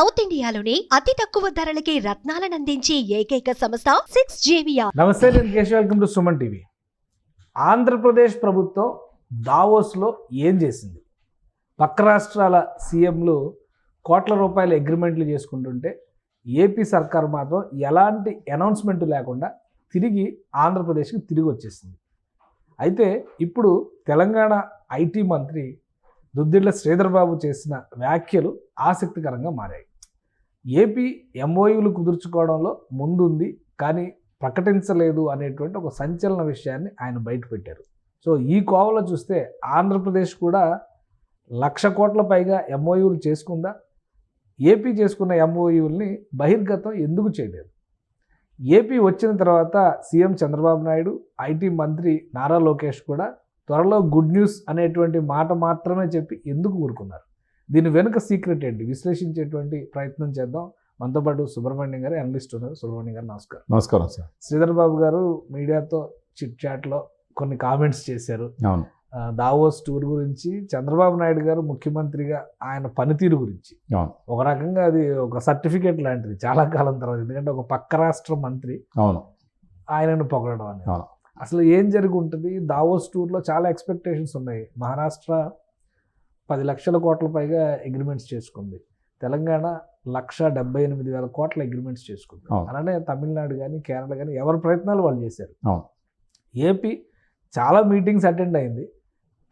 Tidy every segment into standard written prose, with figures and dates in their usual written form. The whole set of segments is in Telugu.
సౌత్ ఇండియాలోనే అతి తక్కువ ధరలకి రత్నాలను అందించే ఏకైక సంస్థ 6JVR. నమస్తే, నేను Keshav. Welcome to Suman TV. Andhra Pradesh ప్రభుత్వం దావోస్లో ఏం చేసింది? పక్క రాష్ట్రాల సీఎంలు కోట్ల రూపాయల అగ్రిమెంట్లు చేసుకుంటుంటే ఏపీ సర్కార్ మాత్రం ఎలాంటి అనౌన్స్మెంట్ లేకుండా తిరిగి ఆంధ్రప్రదేశ్కి తిరిగి వచ్చేసింది. అయితే ఇప్పుడు తెలంగాణ ఐటీ మంత్రి దుద్దిళ్ల శ్రీధర్ బాబు చేసిన వ్యాఖ్యలు ఆసక్తికరంగా మారాయి. ఏపీ ఎంఓయూలు కుదుర్చుకోవడంలో ముందుంది కానీ ప్రకటించలేదు అనేటువంటి ఒక సంచలన విషయాన్ని ఆయన బయటపెట్టారు. సో ఈ కోవలో చూస్తే ఆంధ్రప్రదేశ్ కూడా 1,00,000 కోట్ల పైగా ఎంఓయూలు చేసుకుందా? ఏపీ చేసుకున్న ఎంఓయూల్ని బహిర్గతం ఎందుకు చేయలేదు? ఏపీ వచ్చిన తర్వాత సీఎం చంద్రబాబు నాయుడు, ఐటీ మంత్రి నారా లోకేష్ కూడా త్వరలో గుడ్ న్యూస్ అనేటువంటి మాట మాత్రమే చెప్పి ఎందుకు ఊరుకున్నారు? దీని వెనుక సీక్రెట్ ఏంటి? విశ్లేషించేటువంటి ప్రయత్నం చేద్దాం. మనతో పాటు సుబ్రహ్మణ్యం గారు అనలిస్ట్ ఉన్నారు. సుబ్రహ్మణ్యం గారు నమస్కారం. నమస్కారం సార్. శ్రీధర్ బాబు గారు మీడియాతో చిట్ చాట్లో కొన్ని కామెంట్స్ చేశారు. అవును, దావోస్ టూర్ గురించి, చంద్రబాబు నాయుడు గారు ముఖ్యమంత్రిగా ఆయన పనితీరు గురించి. అవును, ఒక రకంగా అది ఒక సర్టిఫికేట్ లాంటిది చాలా కాలం తర్వాత. ఎందుకంటే ఒక పక్క రాష్ట్ర మంత్రి అవును, ఆయనను పొగడడం అనేది. అవును. అసలు ఏం జరిగి ఉంటుంది? దావోస్ టూర్లో చాలా ఎక్స్పెక్టేషన్స్ ఉన్నాయి. మహారాష్ట్ర 10 లక్షల కోట్ల పైగా అగ్రిమెంట్స్ చేసుకుంది. తెలంగాణ 1,78,000 కోట్ల అగ్రిమెంట్స్ చేసుకుంది. అలానే తమిళనాడు కానీ కేరళ కానీ ఎవరి ప్రయత్నాలు వాళ్ళు చేశారు. ఏపీ చాలా మీటింగ్స్ అటెండ్ అయింది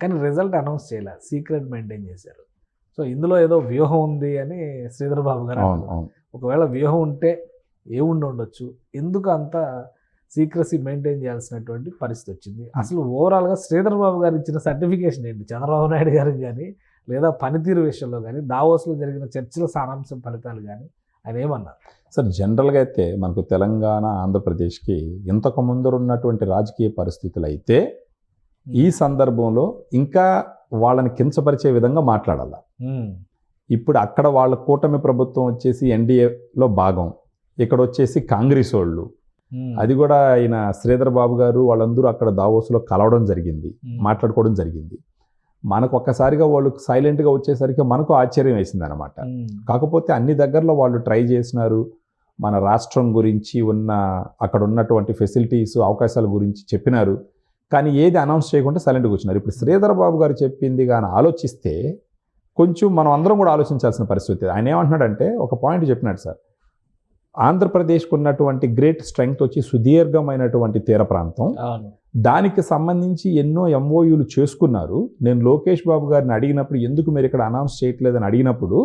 కానీ రిజల్ట్ అనౌన్స్ చేయలేదు, సీక్రెట్ మెయింటైన్ చేశారు. సో ఇందులో ఏదో వ్యూహం ఉంది అని శ్రీధర్ బాబు గారు అన్నారు. ఒకవేళ వ్యూహం ఉంటే ఏముండి ఉండొచ్చు? ఎందుకు అంత సీక్రసీ మెయింటైన్ చేయాల్సినటువంటి పరిస్థితి వచ్చింది? అసలు ఓవరాల్గా శ్రీధర్ బాబు గారు ఇచ్చిన సర్టిఫికేషన్ ఏంటి? చంద్రబాబు నాయుడు గారికి కానీ లేదా పనితీరు విషయంలో కానీ దావోస్లో జరిగిన చర్చల సారాంశం ఫలితాలు కానీ ఆయన ఏమన్నారు? సార్, జనరల్గా అయితే మనకు తెలంగాణ, ఆంధ్రప్రదేశ్కి ఇంతకు ముందు ఉన్నటువంటి రాజకీయ పరిస్థితులు అయితే ఈ సందర్భంలో ఇంకా వాళ్ళని కించపరిచే విధంగా మాట్లాడాల. ఇప్పుడు అక్కడ వాళ్ళ కూటమి ప్రభుత్వం వచ్చేసి ఎన్డీఏలో భాగం, ఇక్కడ వచ్చేసి కాంగ్రెస్ వాళ్ళు. అది కూడా ఆయన శ్రీధర్ బాబు గారు వాళ్ళందరూ అక్కడ దావోస్లో కలవడం జరిగింది, మాట్లాడుకోవడం జరిగింది. మనకు ఒక్కసారిగా వాళ్ళు సైలెంట్గా వచ్చేసరికి మనకు ఆశ్చర్యం వేసింది అనమాట. కాకపోతే అన్ని దగ్గరలో వాళ్ళు ట్రై చేసినారు, మన రాష్ట్రం గురించి ఉన్న అక్కడ ఉన్నటువంటి ఫెసిలిటీస్, అవకాశాల గురించి చెప్పినారు. కానీ ఏది అనౌన్స్ చేయకుండా సైలెంట్గా వచ్చినారు. ఇప్పుడు శ్రీధర్ బాబు గారు చెప్పింది కానీ ఆలోచిస్తే కొంచెం మనం అందరం కూడా ఆలోచించాల్సిన పరిస్థితి. ఆయన ఏమంటున్నాడంటే ఒక పాయింట్ చెప్పినాడు సార్. ఆంధ్రప్రదేశ్కు ఉన్నటువంటి గ్రేట్ స్ట్రెంగ్త్ వచ్చి సుదీర్ఘమైనటువంటి తీర ప్రాంతం, దానికి సంబంధించి ఎన్నో ఎంఓయూలు చేసుకున్నారు. నేను లోకేష్ బాబు గారిని అడిగినప్పుడు ఎందుకు మీరు ఇక్కడ అనౌన్స్ చేయట్లేదని అడిగినప్పుడు,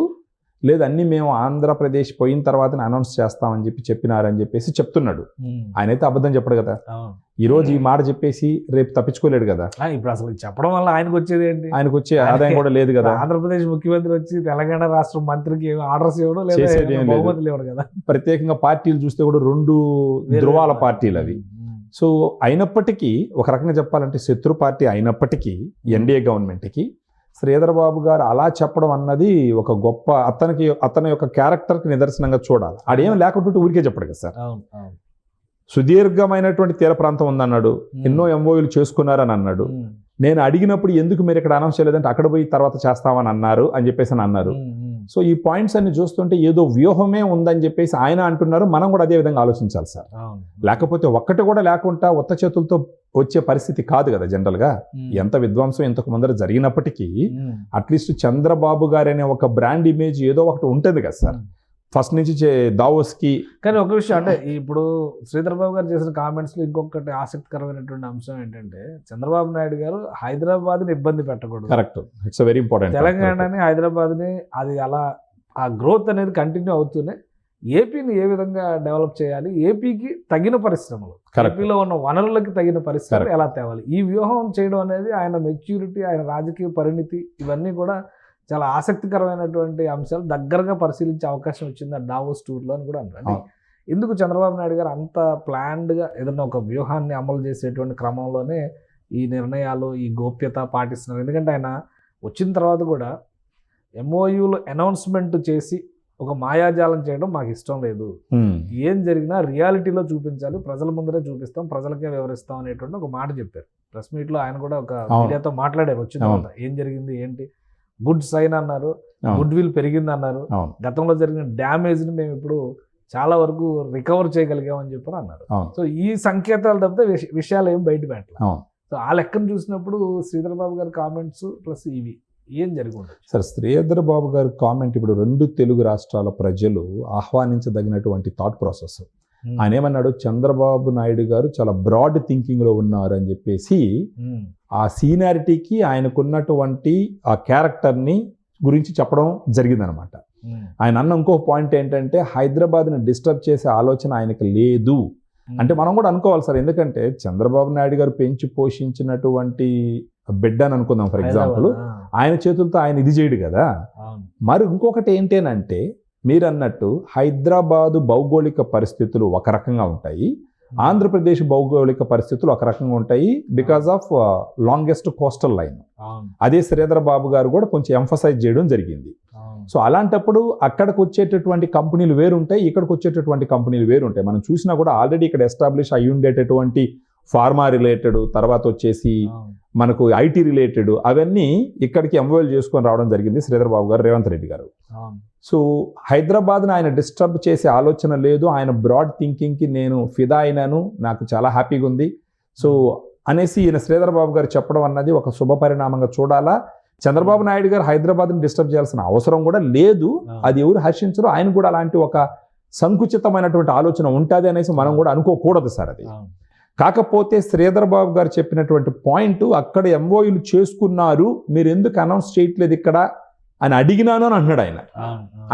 లేదు అన్నీ మేము ఆంధ్రప్రదేశ్ పోయిన తర్వాత అనౌన్స్ చేస్తామని చెప్పినారని చెప్పేసి చెప్తున్నాడు. ఆయన అయితే అబద్ధం చెప్పడు కదా. ఈరోజు ఈ మాట చెప్పేసి రేపు తప్పించుకోలేడు కదా. ఇప్పుడు అసలు చెప్పడం వల్ల ఆయనకు వచ్చేది ఏంటి? ఆయనకు వచ్చే ఆదాయం కూడా లేదు కదా. ఆంధ్రప్రదేశ్ ముఖ్యమంత్రి వచ్చి తెలంగాణ రాష్ట్ర మంత్రికి ఆర్డర్స్ ఇవ్వడం లేదు కదా. ప్రత్యేకంగా పార్టీలు చూస్తే కూడా 2 ధృవాల పార్టీలు అవి. సో అయినప్పటికీ ఒక రకంగా చెప్పాలంటే శత్రు పార్టీ అయినప్పటికీ ఎన్డీఏ గవర్నమెంట్కి శ్రీధర్ బాబు గారు అలా చెప్పడం అన్నది ఒక గొప్ప అతని యొక్క క్యారెక్టర్కి నిదర్శనంగా చూడాలి. ఆడేం లేకుంటే ఊరికే చెప్పడు కదా సార్. సుదీర్ఘమైనటువంటి తీర ప్రాంతం ఉందన్నాడు, ఎన్నో ఎంఓయూలు చేసుకున్నారని అన్నాడు. నేను అడిగినప్పుడు ఎందుకు మీరు ఇక్కడ అనౌన్స్ చేయలేదంటే అక్కడ పోయి తర్వాత చేస్తామని అన్నారు అని చెప్పేసి అన్నారు. సో ఈ పాయింట్స్ అన్ని చూస్తుంటే ఏదో వ్యూహమే ఉందని చెప్పేసి ఆయన అంటున్నారు. మనం కూడా అదే విధంగా ఆలోచించాలి సార్. లేకపోతే ఒక్కటి కూడా లేకుండా ఉత్త చేతులతో వచ్చే పరిస్థితి కాదు కదా. జనరల్గా ఎంత విధ్వంసం ఇంతకు ముందర జరిగినప్పటికీ అట్లీస్ట్ చంద్రబాబు గారు అనే ఒక బ్రాండ్ ఇమేజ్ ఏదో ఒకటి ఉంటుంది కదా సార్ ఫస్ట్ నుంచి దావోస్కి. కానీ ఒక విషయం అంటే ఇప్పుడు శ్రీధర్ బాబు గారు చేసిన కామెంట్స్లో ఇంకొకటి ఆసక్తికరమైనటువంటి అంశం ఏంటంటే, చంద్రబాబు నాయుడు గారు హైదరాబాద్ని ఇబ్బంది పెట్టకూడదు. Correct, it's very important. తెలంగాణని, హైదరాబాద్ని అది అలా ఆ గ్రోత్ అనేది కంటిన్యూ అవుతూనే ఏపీని ఏ విధంగా డెవలప్ చేయాలి, ఏపీకి తగిన పరిశ్రమలు, ఏపీలో ఉన్న వనరులకి తగిన పరిశ్రమలు ఎలా తేవాలి, ఈ వ్యూహం చేయడం అనేది ఆయన మెచ్యూరిటీ, ఆయన రాజకీయ పరిణితి, ఇవన్నీ కూడా చాలా ఆసక్తికరమైనటువంటి అంశాలు దగ్గరగా పరిశీలించే అవకాశం వచ్చింది ఆ దావోస్ టూర్లో అని కూడా అంటారు. ఎందుకు చంద్రబాబు నాయుడు గారు అంత ప్లాన్డ్గా ఏదైనా ఒక వ్యూహాన్ని అమలు చేసేటువంటి క్రమంలోనే ఈ నిర్ణయాలు, ఈ గోప్యత పాటిస్తున్నారు? ఎందుకంటే ఆయన వచ్చిన తర్వాత కూడా ఎంఓయూలు అనౌన్స్మెంట్ చేసి ఒక మాయాజాలం చేయడం మాకు ఇష్టం లేదు, ఏం జరిగినా రియాలిటీలో చూపించాలి, ప్రజల ముందరే చూపిస్తాం, ప్రజలకే వివరిస్తాం అనేటువంటి ఒక మాట చెప్పారు. ప్రెస్ మీట్లో ఆయన కూడా ఒక మీడియాతో మాట్లాడారు వచ్చిన తర్వాత ఏం జరిగింది ఏంటి, గుడ్ సైన్ అన్నారు. అవును. గుడ్ విల్ పెరిగింది అన్నారు. అవును గతంలో జరిగిన డ్యామేజ్ని మేము ఇప్పుడు చాలా వరకు రికవర్ చేయగలిగామని చెప్పి అన్నారు. అవును సో ఈ సంకేతాలు తప్పితే విషయాలు ఏం బయట పెట్టాలి. అవును సో ఆ లెక్కను చూసినప్పుడు శ్రీధర్ బాబు గారి కామెంట్స్ ప్లస్ ఇవి ఏం జరిగి ఉండదు. సార్, శ్రీధర్ బాబు గారి కామెంట్ ఇప్పుడు 2 తెలుగు రాష్ట్రాల ప్రజలు ఆహ్వానించదగినటువంటి థాట్ ప్రాసెస్. ఆయన ఏమన్నాడు, చంద్రబాబు నాయుడు గారు చాలా బ్రాడ్ థింకింగ్లో ఉన్నారు అని చెప్పేసి ఆ సీనియారిటీకి ఆయనకున్నటువంటి ఆ క్యారెక్టర్ని గురించి చెప్పడం జరిగిందనమాట. ఆయన అన్న ఇంకో పాయింట్ ఏంటంటే హైదరాబాద్ని డిస్టర్బ్ చేసే ఆలోచన ఆయనకు లేదు అంటే మనం కూడా అనుకోవాలి సార్. ఎందుకంటే చంద్రబాబు నాయుడు గారు పెంచి పోషించినటువంటి బిడ్డ అని అనుకుందాం ఫర్ ఎగ్జాంపుల్, ఆయన చేతులతో ఆయన ఇది చేయడు కదా. మరి ఇంకొకటి ఏంటేనంటే మీరు అన్నట్టు హైదరాబాదు భౌగోళిక పరిస్థితులు ఒక రకంగా ఉంటాయి, ఆంధ్రప్రదేశ్ భౌగోళిక పరిస్థితులు ఒక రకంగా ఉంటాయి because of longest coastal line. అదే శ్రీధర్ బాబు గారు కూడా కొంచెం ఎంఫసైజ్ చేయడం జరిగింది. సో అలాంటప్పుడు అక్కడికి వచ్చేటటువంటి కంపెనీలు వేరుంటాయి, ఇక్కడికి వచ్చేటటువంటి కంపెనీలు వేరుంటాయి. మనం చూసినా కూడా ఆల్రెడీ ఇక్కడ ఎస్టాబ్లిష్ అయ్యి ఉండేటటువంటి ఫార్మా రిలేటెడ్, తర్వాత వచ్చేసి మనకు ఐటీ రిలేటెడ్ అవన్నీ ఇక్కడికి ఎంవోల్ చేసుకొని రావడం జరిగింది శ్రీధర్ బాబు గారు, రేవంత్ రెడ్డి గారు. సో హైదరాబాద్ని ఆయన డిస్టర్బ్ చేసే ఆలోచన లేదు, ఆయన బ్రాడ్ థింకింగ్కి నేను ఫిదా అయినాను, నాకు చాలా హ్యాపీగా ఉంది సో అనేసి ఈయన శ్రీధర్ బాబు గారు చెప్పడం అన్నది ఒక శుభ పరిణామంగా చూడాలా. చంద్రబాబు నాయుడు గారు హైదరాబాద్ని డిస్టర్బ్ చేయాల్సిన అవసరం కూడా లేదు, అది ఎవరు హర్షించరు. ఆయన కూడా అలాంటి ఒక సంకుచితమైనటువంటి ఆలోచన ఉంటుంది అనేసి మనం కూడా అనుకోకూడదు సార్. అది కాకపోతే శ్రీధర్ బాబు గారు చెప్పినటువంటి పాయింట్, అక్కడ ఎంఓయూలు చేసుకున్నారు మీరు ఎందుకు అనౌన్స్ చేయట్లేదు ఇక్కడ అని అడిగినాను అని అన్నాడు ఆయన.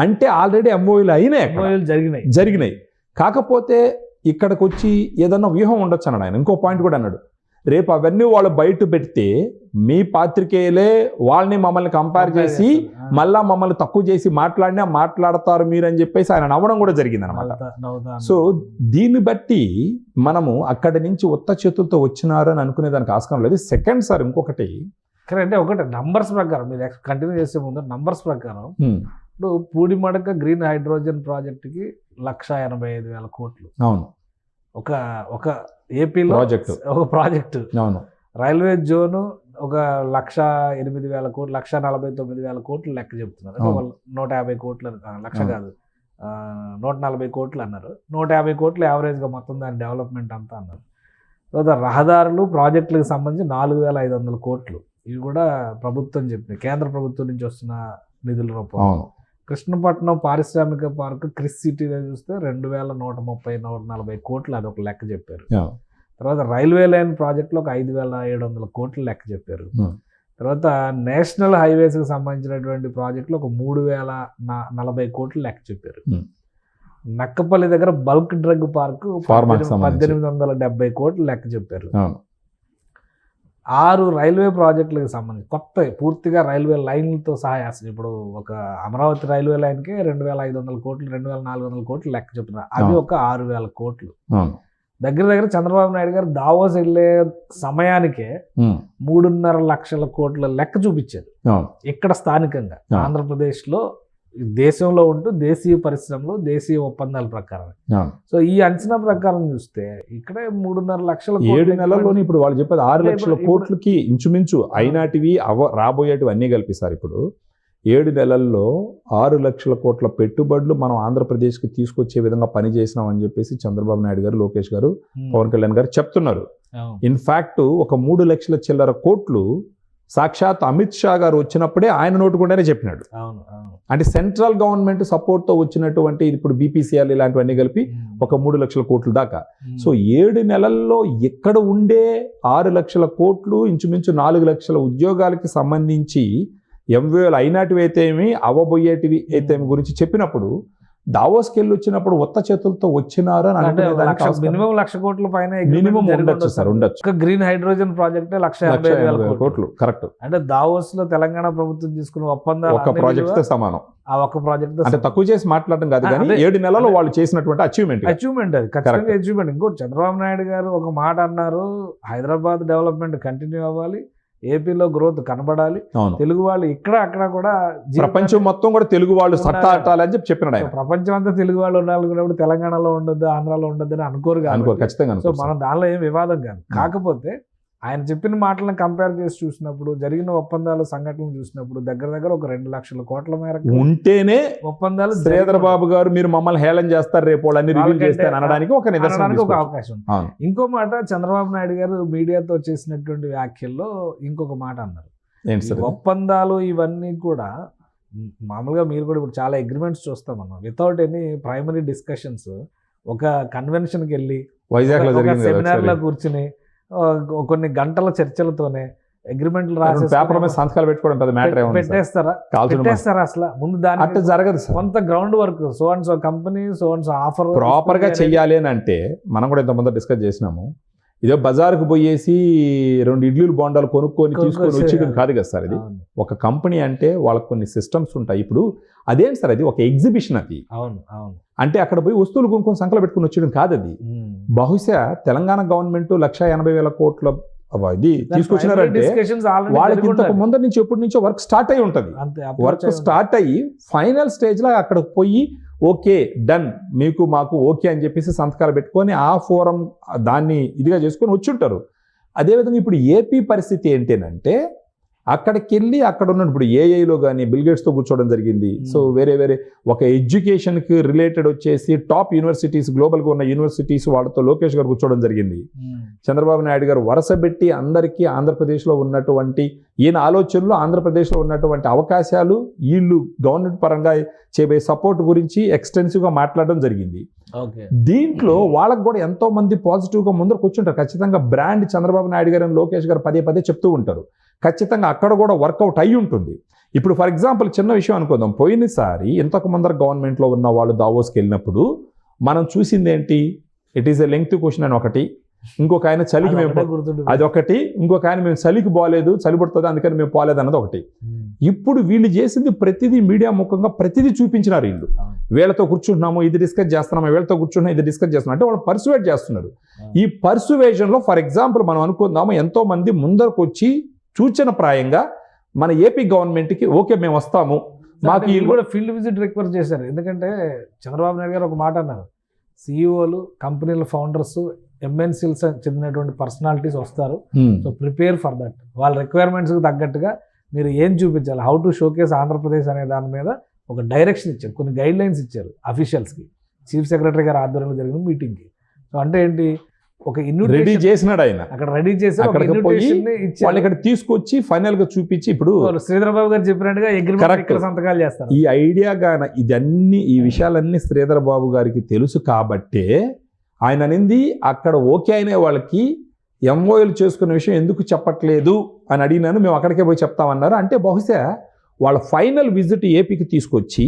అంటే ఆల్రెడీ ఎంఓయూలు అయినాయి, జరిగినాయి. కాకపోతే ఇక్కడికి వచ్చి ఏదన్నా వ్యూహం ఉండొచ్చు అన్నాడు ఆయన. ఇంకో పాయింట్ కూడా అన్నాడు, రేపు అవన్నీ వాళ్ళు బయట పెడితే మీ పాత్రికేయులే వాళ్ళని మమ్మల్ని కంపేర్ చేసి మళ్ళా మమ్మల్ని తక్కువ చేసి మాట్లాడతారు మీరు అని చెప్పేసి ఆయన నవ్వడం కూడా జరిగింది అనమాట. సో దీన్ని బట్టి మనము అక్కడి నుంచి ఉత్త చేతులతో వచ్చినారు అని అనుకునే దానికి ఆస్కారం లేదు. సెకండ్ సార్ ఇంకొకటి అంటే ఒకటి నంబర్స్ ప్రకారం మీరు కంటిన్యూ చేసే ముందు నంబర్స్ ప్రకారం ఇప్పుడు పూడిమడక గ్రీన్ హైడ్రోజన్ ప్రాజెక్టుకి 1,85,000 కోట్లు. అవును, ఒక ఏపీలో ఒక ప్రాజెక్టు. అవును, రైల్వే జోను ఒక 1,08,000 కోట్లు, 1,49,000 కోట్లు లెక్క చెప్తున్నారు. 150 కోట్లు, లక్ష కాదు 140 కోట్లు అన్నారు. 150 కోట్లు యావరేజ్గా మొత్తం దాని డెవలప్మెంట్ అంతా అన్నారు. తర్వాత రహదారులు ప్రాజెక్టులకు సంబంధించి 4,500 కోట్లు. ఇవి కూడా ప్రభుత్వం చెప్పింది, కేంద్ర ప్రభుత్వం నుంచి వస్తున్న నిధుల రూపంలో. కృష్ణపట్నం పారిశ్రామిక పార్కు క్రిస్ సిటీలో చూస్తే 2,130-140 కోట్లు అదొక లెక్క చెప్పారు. తర్వాత రైల్వే లైన్ ప్రాజెక్టులో ఒక 5,700 కోట్లు లెక్క చెప్పారు. తర్వాత నేషనల్ హైవేస్కి సంబంధించినటువంటి ప్రాజెక్టులో ఒక 3,040 కోట్లు లెక్క చెప్పారు. నక్కపల్లి దగ్గర బల్క్ డ్రగ్ పార్కు 1,870 కోట్లు లెక్క చెప్పారు. 6 రైల్వే ప్రాజెక్టులకు సంబంధించి కొత్త పూర్తిగా రైల్వే లైన్లతో సహా ఇప్పుడు ఒక అమరావతి రైల్వే లైన్కే 2,500 కోట్లు 2,400 కోట్లు లెక్క చెప్తున్నారు. అది ఒక 6,000 కోట్లు. దగ్గర చంద్రబాబు నాయుడు గారు దావోస్ వెళ్ళే సమయానికే 3.5 లక్షల కోట్ల లెక్క చూపించారు ఇక్కడ స్థానికంగా ఆంధ్రప్రదేశ్లో, దేశంలో ఉంటూ దేశీయ పరిశ్రమలు దేశీయ ఒప్పందాల ప్రకారం. సో ఈ అంచనా ప్రకారం చూస్తే ఇక్కడే 3.5 లక్షల 7 నెలల్లోనే ఇప్పుడు వాళ్ళు చెప్పేది 6 లక్షల కోట్లకి ఇంచుమించు అయినాటివి రాబోయేటివి అన్నీ కలిపిస్తారు. ఇప్పుడు 7 నెలల్లో 6 లక్షల కోట్ల పెట్టుబడులు మనం ఆంధ్రప్రదేశ్కి తీసుకొచ్చే విధంగా పనిచేసినాం అని చెప్పేసి చంద్రబాబు నాయుడు గారు, లోకేష్ గారు, పవన్ కళ్యాణ్ గారు చెప్తున్నారు. ఇన్ఫాక్ట్ ఒక 3 లక్షల చిల్లర కోట్లు సాక్షాత్ అమిత్ షా గారు వచ్చినప్పుడే ఆయన నోటుకుంటేనే చెప్పినాడు. అంటే సెంట్రల్ గవర్నమెంట్ సపోర్ట్తో వచ్చినటువంటి ఇప్పుడు బీపీసీఎల్ ఇలాంటివన్నీ కలిపి ఒక 3 లక్షల కోట్ల దాకా. సో 7 నెలల్లో ఎక్కడ ఉండే 6 లక్షల కోట్లు ఇంచుమించు 4 లక్షల ఉద్యోగాలకి సంబంధించి ఎంవేలు అయినటివి అయితే ఏమి అవ్వబోయేటివి అయితే గురించి చెప్పినప్పుడు దావోస్కి వెళ్ళి వచ్చినప్పుడు ఉత్త చేతులతో వచ్చినారు అని మినిమం 1,00,000 కోట్ల పైన మినిమం ఉండొచ్చు సార్, ఉండొచ్చు. గ్రీన్ హైడ్రోజన్ ప్రాజెక్ట్ 1,80,000 కోట్లు కరెక్ట్. అంటే దావోస్ లో తెలంగాణ ప్రభుత్వం తీసుకున్న ఒప్పందాలు ఒక ప్రాజెక్ట్ తో సమానం. ఆ ఒక్క ప్రాజెక్ట్ అంటే తక్కువ చేసి మాట్లాడడం కాదు కానీ 7 నెలల్లో వాళ్ళు చేసినటువంటి అచీవ్మెంట్ అది ఖచ్చితంగా అచీవ్మెంట్. ఇంకోటి చంద్రబాబు నాయుడు గారు ఒక మాట అన్నారు, హైదరాబాద్ డెవలప్మెంట్ కంటిన్యూ అవ్వాలి, ఏపీలో గ్రోత్ కనబడాలి, తెలుగు వాళ్ళు ఇక్కడ అక్కడ కూడా ప్రపంచం మొత్తం కూడా తెలుగు వాళ్ళు సత్తా ఆటాలని చెప్పి చెప్పినాడు ఆయన. ప్రపంచం అంతా తెలుగు వాళ్ళు ఉండాలనుకున్నప్పుడు తెలంగాణలో ఉండొద్దు, ఆంధ్రాలో ఉండొద్దు అని అనుకోరు ఖచ్చితంగా. సో మనం దానిలో ఏం వివాదం కాదు. కాకపోతే ఆయన చెప్పిన మాటలను కంపేర్ చేసి చూసినప్పుడు, జరిగిన ఒప్పందాల సంఘటనలు చూసినప్పుడు దగ్గర ఒక 2 లక్షల కోట్ల మేరకు ఉంటేనే ఒప్పందాలు శ్రీధర్ బాబు గారు మీరు మమ్మల్ని హేళన చేస్తారు, రేపు వాళ్ళని రివీల్ వాళ్ళకంటే చేస్తారు అనడానికి ఒక నిదర్శనం అనడానికి ఒక తీసుకోవచ్చు. అవకాశం ఉంది. అవును. ఇంకో మాట, చంద్రబాబు నాయుడు గారు మీడియాతో చేసినటువంటి వ్యాఖ్యల్లో ఇంకొక మాట అన్నారు. ఏంటి ఈ సార్? ఒప్పందాలు ఇవన్నీ కూడా మామూలుగా మీరు కూడా ఇప్పుడు చాలా అగ్రిమెంట్స్ చూస్తాం మనం, వితౌట్ ఎనీ ప్రైమరీ డిస్కషన్స్ ఒక కన్వెన్షన్కి వెళ్ళి వైజాగ్ లో ఒక జరిగింది కదా సెమినార్లో ఒకసారి. కూర్చుని కొన్ని గంటల చర్చలతోనే అగ్రిమెంట్లు పేపర్ మీద సంతకాలు పెట్టుకోవడం పెద్ద మ్యాటర్ ఏముంది సార్? పెట్టేస్తారా? కాల్చుడు పెట్టేస్తారా అసలు ముందు అట్ట దానికి జరగదు సార్. కొంత ground work, so and so company, so and so offer proper గా చెయ్యాలి అని అంటే మనం కూడా ఇంతకుముందు డిస్కస్ చేసినాము. ఇదో బజార్కు పోయేసి 2 ఇడ్లీలు బోండాలు కొనుక్కొని తీసుకొని వచ్చేయడం కాదు కదా సార్. ఇది ఒక కంపెనీ అంటే వాళ్ళకి కొన్ని సిస్టమ్స్ ఉంటాయి. ఇప్పుడు అదేంటి సార్, అది ఒక ఎగ్జిబిషన్. అది అవును అవును అంటే అక్కడ పోయి వస్తువులు కొనుక్కొని సంకలు పెట్టుకుని వచ్చేయడం కాదు అది. బహుశా తెలంగాణ గవర్నమెంట్ 1,80,000 కోట్ల ఇది తీసుకొచ్చినారంటే వాళ్ళకి ఇంతకు ముందర నుంచి ఎప్పటి నుంచో వర్క్ స్టార్ట్ అయి ఉంటుంది. వర్క్ స్టార్ట్ అయ్యి ఫైనల్ స్టేజ్ లో అక్కడికి పోయి ఓకే డన్ మీకు మాకు ఓకే అని చెప్పేసి సంతకాలు పెట్టుకొని ఆ ఫోరం దాన్ని ఇదిగా చేసుకొని వచ్చుంటారు. అదేవిధంగా ఇప్పుడు ఏపీ పరిస్థితి ఏంటంటే అక్కడికి వెళ్ళి అక్కడ ఉన్న ఇప్పుడు ఏఐలో కానీ బిల్గేట్స్తో కూర్చోవడం జరిగింది. సో వేరే ఒక ఎడ్యుకేషన్కి రిలేటెడ్ వచ్చేసి టాప్ యూనివర్సిటీస్, గ్లోబల్గా ఉన్న యూనివర్సిటీస్ వాళ్ళతో లోకేష్ గారు కూర్చోవడం జరిగింది. చంద్రబాబు నాయుడు గారు వరుసపెట్టి అందరికీ ఆంధ్రప్రదేశ్లో ఉన్నటువంటి ఈయన ఆలోచనలు, ఆంధ్రప్రదేశ్లో ఉన్నటువంటి అవకాశాలు, వీళ్ళు గవర్నమెంట్ పరంగా చేయబోయే సపోర్ట్ గురించి ఎక్స్టెన్సివ్గా మాట్లాడడం జరిగింది. దీంట్లో వాళ్ళకు కూడా ఎంతో మంది పాజిటివ్గా ముందరకు వచ్చుంటారు. ఖచ్చితంగా బ్రాండ్ చంద్రబాబు నాయుడు గారు, లోకేష్ గారు పదే చెప్తూ ఉంటారు. ఖచ్చితంగా అక్కడ కూడా వర్కౌట్ అయ్యి ఉంటుంది. ఇప్పుడు ఫర్ ఎగ్జాంపుల్ చిన్న విషయం అనుకుందాం, పోయినసారి ఇంతకు ముందర గవర్నమెంట్లో ఉన్న వాళ్ళు దావోస్కి వెళ్ళినప్పుడు మనం చూసింది ఏంటి, it is a length question అని ఒకటి, ఇంకొక ఆయన చలికి అది ఒకటి, ఇంకొక ఆయన మేము చలికి పోలేదు, చలి పడుతుంది అందుకని మేము పోలేదు అన్నది ఒకటి. ఇప్పుడు వీళ్ళు చేసింది ప్రతిదీ మీడియా ముఖంగా ప్రతిదీ చూపించినారు. వీళ్ళు వీళ్ళతో కూర్చుంటున్నాము ఇది డిస్కస్ చేస్తున్నాము, వీళ్ళతో కూర్చుంటున్నాం ఇది డిస్కస్ చేస్తున్నాం అంటే వాళ్ళు పర్సువేట్ చేస్తున్నారు. ఈ పర్సువేషన్లో ఫర్ ఎగ్జాంపుల్ మనం అనుకుందాము, ఎంతో మంది ముందరకు వచ్చి సూచన ప్రాయంగా మన ఏపీ గవర్నమెంట్కి ఓకే మేము వస్తాము, మాకు వీళ్ళు కూడా ఫీల్డ్ విజిట్ రిక్వెస్ట్ చేశారు. ఎందుకంటే చంద్రబాబు నాయుడు గారు ఒక మాట అన్నారు, సిఇఓలు, కంపెనీల ఫౌండర్స్, ఎంఎన్సీస్ చెందినటువంటి పర్సనాలిటీస్ వస్తారు, సో ప్రిపేర్ ఫర్ దట్. వాళ్ళ రిక్వైర్మెంట్స్కి తగ్గట్టుగా మీరు ఏం చూపించాలి, హౌ టు షోకేస్ ఆంధ్రప్రదేశ్ అనే దాని మీద ఒక డైరెక్షన్ ఇచ్చారు, కొన్ని గైడ్ లైన్స్ ఇచ్చారు అఫీషియల్స్కి. చీఫ్ సెక్రటరీ గారు ఆధ్వర్యంలో జరిగిన మీటింగ్కి. సో అంటే ఏంటి, ఒక రెడీ చేసినాడు ఆయన, అక్కడ రెడీ చేసి అక్కడికి పోయి వాళ్ళు ఇక్కడ తీసుకొచ్చి ఫైనల్ గా చూపించి, ఇప్పుడు శ్రీధర్ బాబు గారు చెప్పినట్టుగా అగ్రిమెంట్ సంతకాలు చేస్తారు. ఈ ఐడియా గాన ఇదన్నీ ఈ విషయాలన్నీ శ్రీధర్ బాబు గారికి తెలుసు కాబట్టే ఆయన అనేది అక్కడ ఓకే అయిన వాళ్ళకి ఎంఓఎల్ చేసుకున్న విషయం ఎందుకు చెప్పట్లేదు అని అడిగినాను. మేము అక్కడికే పోయి చెప్తామన్నారు. అంటే బహుశా వాళ్ళ ఫైనల్ విజిట్ ఏపీకి తీసుకొచ్చి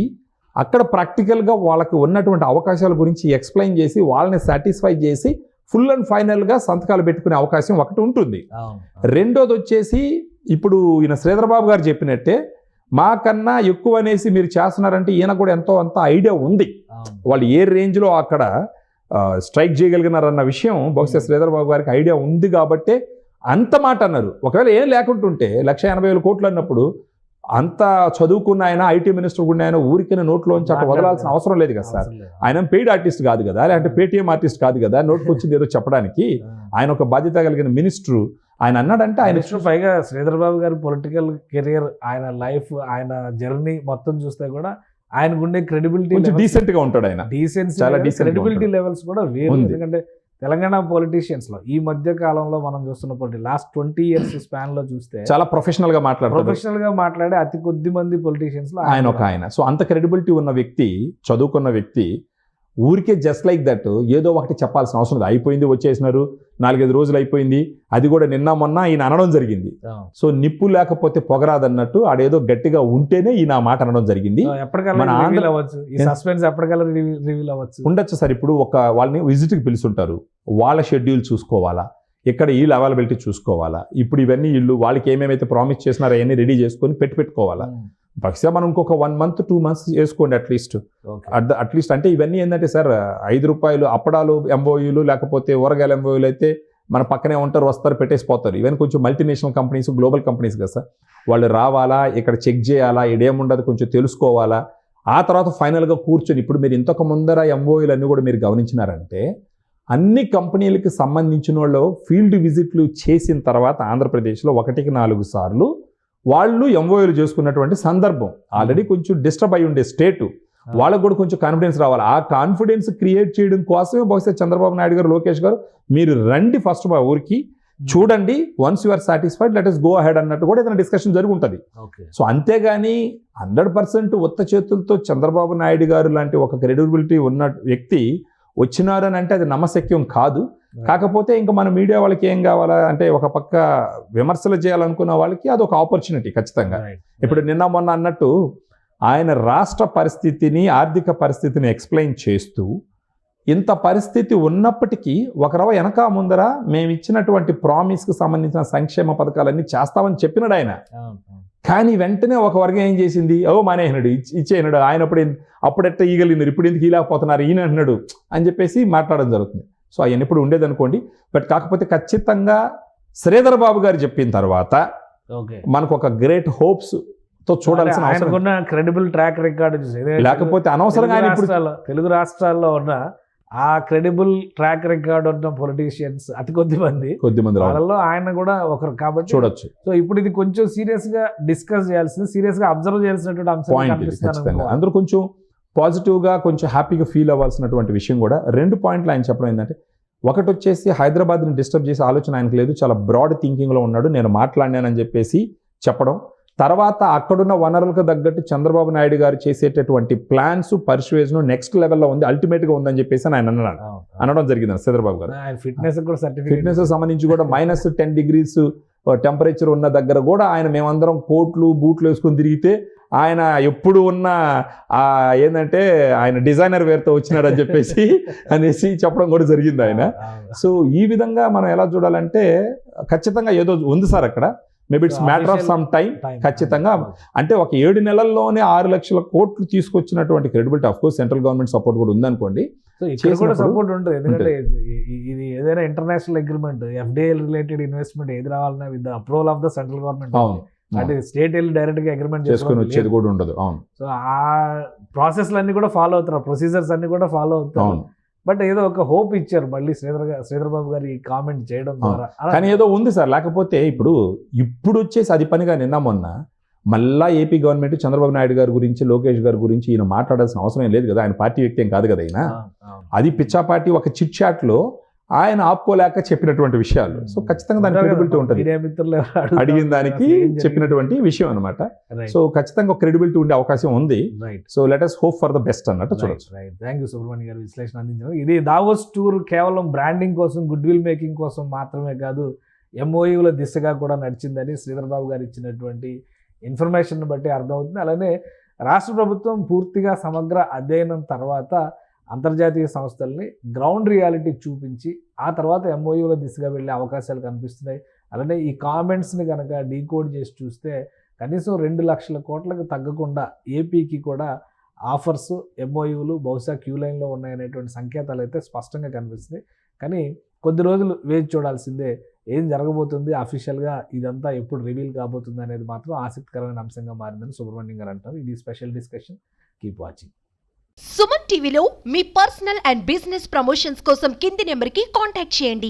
అక్కడ ప్రాక్టికల్గా వాళ్ళకి ఉన్నటువంటి అవకాశాల గురించి ఎక్స్ప్లెయిన్ చేసి వాళ్ళని సాటిస్ఫై చేసి ఫుల్ అండ్ ఫైనల్గా సంతకాలు పెట్టుకునే అవకాశం ఒకటి ఉంటుంది. రెండోది వచ్చేసి ఇప్పుడు ఈయన శ్రీధర్ బాబు గారు చెప్పినట్టే మాకన్నా ఎక్కువ అనేసి మీరు చేస్తున్నారంటే ఈయన కూడా ఎంతో అంత ఐడియా ఉంది, వాళ్ళు ఏ రేంజ్లో అక్కడ స్ట్రైక్ చేయగలిగినారన్న విషయం బహుశా శ్రీధర్ బాబు గారికి ఐడియా ఉంది కాబట్టే అంత మాట అన్నారు. ఒకవేళ ఏం లేకుంటుంటే 1,80,000 కోట్లు అన్నప్పుడు అంత చదువుకున్న ఆయన, ఐటీ మినిస్టర్ కూడా ఆయన ఊరికైనా నోట్లోంచి అట్లా వదలాల్సిన అవసరం లేదు కదా సార్. ఆయన పెయిడ్ ఆర్టిస్ట్ కాదు కదా, లేదంటే పేటీఎం ఆర్టిస్ట్ కాదు కదా నోట్కి వచ్చింది ఏదో చెప్పడానికి. ఆయన ఒక బాధ్యత కలిగిన మినిస్టరు. ఆయన అన్నాడంటే ఆయన పైగా శ్రీధర్ బాబు గారి పొలిటికల్ కెరియర్, ఆయన లైఫ్, ఆయన జర్నీ మొత్తం చూస్తే కూడా ఆయన ఉండే క్రెడిబిలిటీ కొంచెం డీసెంట్ గా ఉంటాడు. ఆయన చాలా క్రెడిబిలిటీ లెవెల్స్ కూడా వేరు. ఎందుకంటే తెలంగాణ పొలిటీషియన్స్ లో ఈ మధ్య కాలంలో మనం చూస్తున్న లాస్ట్ 20 years స్పాన్ లో చూస్తే చాలా ప్రొఫెషనల్ గా మాట్లాడే అతి కొద్ది మంది పొలిటీషియన్స్ లో ఆయన. సో అంత క్రెడిబిలిటీ ఉన్న వ్యక్తి, చదువుకున్న వ్యక్తి ఊరికే జస్ట్ లైక్ దట్ ఏదో ఒకటి చెప్పాల్సిన అవసరం లేదు. అయిపోయింది, వచ్చేసినారు, 4-5 రోజులు అయిపోయింది, అది కూడా నిన్న మొన్న ఈయన అనడం జరిగింది. సో నిప్పు లేకపోతే పొగరాదన్నట్టు ఆడేదో గట్టిగా ఉంటేనే ఈయన మాట అనడం జరిగింది. ఉండొచ్చు సార్. ఇప్పుడు వాళ్ళని విజిట్కి పిలుచుంటారు, వాళ్ళ షెడ్యూల్ చూసుకోవాలా, ఇక్కడ వీళ్ళు అవైలబిలిటీ చూసుకోవాలా, ఇప్పుడు ఇవన్నీ వీళ్ళు వాళ్ళకి ఏమేమైతే ప్రామిస్ చేసినారో అవన్నీ రెడీ చేసుకొని పెట్టుకోవాలా. బహుశా మనం ఇంకొక 1 month 2 months చేసుకోండి అట్లీస్ట్. అంటే ఇవన్నీ ఏంటంటే సార్, ₹5 అప్పడాలు ఎంఓయూలు లేకపోతే ఊరగాయల ఎంఓయూలు అయితే మన పక్కనే ఉంటారు, వస్తారు, పెట్టేసిపోతారు. ఇవన్నీ కొంచెం మల్టీనేషనల్ కంపెనీస్, గ్లోబల్ కంపెనీస్ కదా సార్. వాళ్ళు రావాలా, ఇక్కడ చెక్ చేయాలా, ఇదేముండదు కొంచెం తెలుసుకోవాలా, ఆ తర్వాత ఫైనల్గా కూర్చొని ఇప్పుడు మీరు ఇంతకు ముందర ఎంఓయూలు అన్నీ కూడా మీరు గమనించినారంటే అన్ని కంపెనీలకు సంబంధించిన వాళ్ళు ఫీల్డ్ విజిట్లు చేసిన తర్వాత ఆంధ్రప్రదేశ్లో 1-4 సార్లు వాళ్ళు ఎంఓఏలు చేసుకున్నటువంటి సందర్భం. ఆల్రెడీ కొంచెం డిస్టర్బ్ అయి ఉండే స్టేటు, వాళ్ళకు కూడా కొంచెం కాన్ఫిడెన్స్ రావాలి. ఆ కాన్ఫిడెన్స్ క్రియేట్ చేయడం కోసమే బహుశా చంద్రబాబు నాయుడు గారు, లోకేష్ గారు మీరు రండి ఫస్ట్ మా ఊరికి చూడండి, once you are satisfied let us go ahead అన్నట్టు కూడా ఏదైనా డిస్కషన్ జరుగుంటుంది. సో అంతేగాని 100% ఉత్త చేతులతో చంద్రబాబు నాయుడు గారు లాంటి ఒక క్రెడిబిలిటీ ఉన్న వ్యక్తి వచ్చినారని అంటే అది నమ్మశక్యం కాదు. కాకపోతే ఇంకా మన మీడియా వాళ్ళకి ఏం కావాలా అంటే ఒక పక్క విమర్శలు చేయాలనుకున్న వాళ్ళకి అది ఒక ఆపర్చునిటీ ఖచ్చితంగా. ఇప్పుడు నిన్న మొన్న అన్నట్టు ఆయన రాష్ట్ర పరిస్థితిని, ఆర్థిక పరిస్థితిని ఎక్స్ప్లెయిన్ చేస్తూ ఇంత పరిస్థితి ఉన్నప్పటికీ ఒకరవ వెనక ముందర మేము ఇచ్చినటువంటి ప్రామిస్కి సంబంధించిన సంక్షేమ పథకాలన్నీ చేస్తామని చెప్పినాడు ఆయన. కానీ వెంటనే ఒక వర్గం ఏం చేసింది, మానేసినాడు, ఇచ్చేయనాడు, ఆయన అప్పుడెట్ట ఈగలినారు, ఇప్పుడు ఎందుకు ఇలాకపోతున్నారు ఈయన అంటున్నాడు అని చెప్పేసి మాట్లాడడం జరుగుతుంది. సో అవన్నీ ఎప్పుడు ఉండేదనుకోండి. బట్ కాకపోతే ఖచ్చితంగా శ్రీధర్ బాబు గారు చెప్పిన తర్వాత మనకు ఒక గ్రేట్ హోప్స్ తో చూడాల్సిన అవసరం, క్రెడిబుల్ ట్రాక్ రికార్డ్, లేకపోతే అనవసరంగా ఆయన ఇప్పుడు తెలుగు రాష్ట్రాల్లో ఉన్న ఆ క్రెడిబుల్ ట్రాక్ రికార్డ్ ఉన్న పొలిటీషియన్స్ అతి కొద్ది మంది వాళ్ళలో ఆయన కూడా ఒకరు కాబట్టి చూడొచ్చు. సో ఇప్పుడు ఇది కొంచెం సీరియస్ గా డిస్కస్ చేయాల్సింది, సీరియస్ గా అబ్జర్వ్ చేయాల్సినటువంటి అంశం. అందరూ కొంచెం పాజిటివ్ గా కొంచెం హ్యాపీగా ఫీల్ అవ్వాల్సినటువంటి విషయం కూడా 2 పాయింట్లు ఆయన చెప్పడం ఏంటంటే, ఒకటి వచ్చేసి హైదరాబాద్ని డిస్టర్బ్ చేసే ఆలోచన ఆయనకు లేదు, చాలా బ్రాడ్ థింకింగ్లో ఉన్నాడు, నేను మాట్లాడినానని చెప్పేసి చెప్పడం. తర్వాత అక్కడున్న వనరులకు తగ్గట్టు చంద్రబాబు నాయుడు గారు చేసేటటువంటి ప్లాన్స్, పర్సువేషన్ నెక్స్ట్ లెవెల్లో ఉంది, అల్టిమేట్గా ఉందని చెప్పేసి ఆయన అనడం జరిగింది చంద్రబాబు గారు. ఫిట్నెస్ సంబంధించి కూడా -10 degrees టెంపరేచర్ ఉన్న దగ్గర కూడా ఆయన మేమందరం కోట్లు బూట్లు వేసుకొని తిరిగితే ఆయన ఎప్పుడు ఉన్న ఏంటంటే ఆయన డిజైనర్ వేర్తో వచ్చినారని చెప్పేసి అనేసి చెప్పడం కూడా జరిగింది ఆయన. సో ఈ విధంగా మనం ఎలా చూడాలంటే ఖచ్చితంగా ఏదో ఉంది సార్ అక్కడ. Maybe it's matter of some time. ఖచ్చితంగా అంటే ఒక 7 నెలల్లోనే 6 లక్షల కోట్లు తీసుకొచ్చినటువంటి credibility, of course central government support కూడా ఉందనుకోండి, సపోర్ట్ ఉంటుంది. ఎందుకంటే ఇది ఏదైనా international agreement, FDI related investment ఏది రావాలన్నా with the approval of the central government, అంటే స్టేట్ వెళ్ళి డైరెక్ట్ గా అగ్రిమెంట్ చేసుకొని వచ్చేది కూడా ఉండదు. అవును. సో ఆ ప్రాసెస్ అన్ని కూడా ఫాలో అవుతారు, ప్రొసీజర్స్ అన్ని కూడా ఫాలో అవుతారు. బట్ ఏదో ఒక హోప్ ఇచ్చారు మళ్ళీ శ్రీధర్ బాబు గారు ఈ కామెంట్ చేయడం ద్వారా. కానీ ఏదో ఉంది సార్. లేకపోతే ఇప్పుడు వచ్చేసి అది పనిగా నిన్న మొన్న మళ్ళా ఏపీ గవర్నమెంట్ చంద్రబాబు నాయుడు గారి గురించి, లోకేష్ గారి గురించి ఈయన మాట్లాడాల్సిన అవసరం ఏం లేదు కదా, ఆయన పార్టీ వ్యక్తి ఏం కాదు కదా ఆయన. అది పిచ్చా పార్టీ ఒక చిట్ చాట్ లో ఆయన ఆపుకోలేక చెప్పినటువంటి విషయాలు. సో ఖచ్చితంగా దాని క్రెడిబిలిటీ ఉంటుంది, అడిగిన దానికి చెప్పినటువంటి విషయం అనమాట. సో ఖచ్చితంగా ఒక క్రెడిబిలిటీ ఉండే అవకాశం ఉంది. So let us hope for the best అన్నట్టు చూడొచ్చు. థ్యాంక్ యూ సుబ్రహ్మణ్యం గారు విశ్లేషణ అందించారు. ఇది దావోస్ టూర్ కేవలం బ్రాండింగ్ కోసం, గుడ్ విల్ మేకింగ్ కోసం మాత్రమే కాదు, ఎంఓయూల దిశగా కూడా నడిచిందని శ్రీధర్ బాబు గారు ఇచ్చినటువంటి ఇన్ఫర్మేషన్ బట్టి అర్థమవుతుంది. అలానే రాష్ట్ర ప్రభుత్వం పూర్తిగా సమగ్ర అధ్యయనం తర్వాత అంతర్జాతీయ సంస్థల్ని గ్రౌండ్ రియాలిటీ చూపించి ఆ తర్వాత ఎంఓయూల దిశగా వెళ్ళే అవకాశాలు కనిపిస్తున్నాయి. అలానే ఈ కామెంట్స్ని కనుక డీకోడ్ చేసి చూస్తే కనీసం 2 లక్షల కోట్లకు తగ్గకుండా ఏపీకి కూడా ఆఫర్స్, ఎంఓయూలు బహుశా క్యూ లైన్లో ఉన్నాయనేటువంటి సంకేతాలు అయితే స్పష్టంగా కనిపిస్తున్నాయి. కానీ కొద్ది రోజులు వేచి చూడాల్సిందే, ఏం జరగబోతుంది అఫీషియల్గా, ఇదంతా ఎప్పుడు రివీల్ కాబోతుంది అనేది మాత్రం ఆసక్తికరమైన అంశంగా మారిందని సుబ్రహ్మణ్యం గారు అంటారు. ఇది special discussion. Keep watching. Suman టీవీలో మీ పర్సనల్ అండ్ బిజినెస్ ప్రమోషన్స్ కోసం కింది నెంబర్కి కాంటాక్ట్ చేయండి.